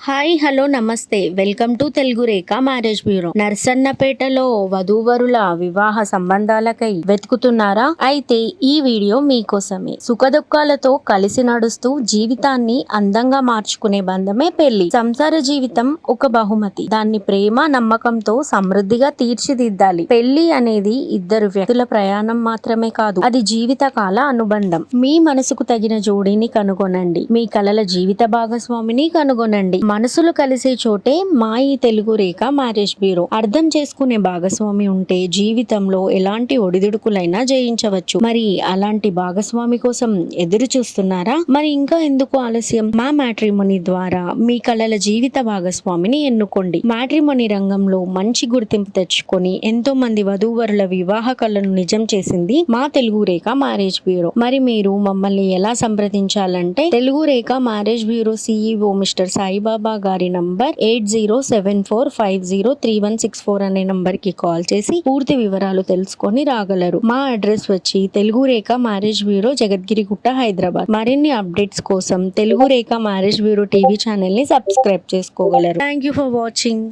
Hi hello నమస్తే welcome to Telugu Rekha marriage bureau. నర్సన్నపేటలో వధూవరుల వివాహ సంబంధాలకై వెతుకుతున్నారా? అయితే ఈ వీడియో మీకోసమే. సుఖదుఖాలతో కలిసి నడుస్తూ జీవితాన్ని అందంగా మార్చుకునే బంధమే పెళ్లి. సంసార జీవితం ఒక బహుమతి. దాన్ని ప్రేమ నమ్మకంతో సమృద్ధిగా తీర్చిదిద్దాలి. పెళ్లి అనేది ఇద్దరు వ్యక్తుల ప్రయాణం మాత్రమే కాదు, అది జీవితకాల అనుబంధం. మీ మనసుకు తగిన జోడీని కనుగొనండి. మీ కలల జీవిత భాగస్వామిని కనుగొనండి. మనసులు కలిసే చోటే మా ఈ తెలుగు రేఖ మ్యారేజ్ బ్యూరో. అర్థం చేసుకునే భాగస్వామి ఉంటే జీవితంలో ఎలాంటి ఒడిదుడుకులైనా జయించవచ్చు. మరి అలాంటి భాగస్వామి కోసం ఎదురు చూస్తున్నారా? మరి ఇంకా ఎందుకు ఆలస్యం? మా మ్యాట్రిమోనీ ద్వారా మీ కలల జీవిత భాగస్వామిని ఎన్నుకోండి. మ్యాట్రిమోనీ రంగంలో మంచి గుర్తింపు తెచ్చుకొని ఎంతో మంది వధూవరుల వివాహ కళను నిజం చేసింది మా తెలుగు రేఖ మ్యారేజ్ బ్యూరో. మరి మీరు మమ్మల్ని ఎలా సంప్రదించాలంటే Telugu Rekha marriage bureau CEO mister Saibaba గారి నంబర్ 8074503164 అనే నంబర్ కి కాల్ చేసి పూర్తి వివరాలు తెలుసుకొని రాగలరు. మా అడ్రస్ వచ్చి తెలుగు రేఖ మ్యారేజ్ బ్యూరో, జగద్గిరిగుట్ట, హైదరాబాద్. మరిన్ని అప్డేట్స్ కోసం Telugu Rekha marriage bureau TV channel ని సబ్స్క్రైబ్ చేసుకోగలరు. Thank you for watching.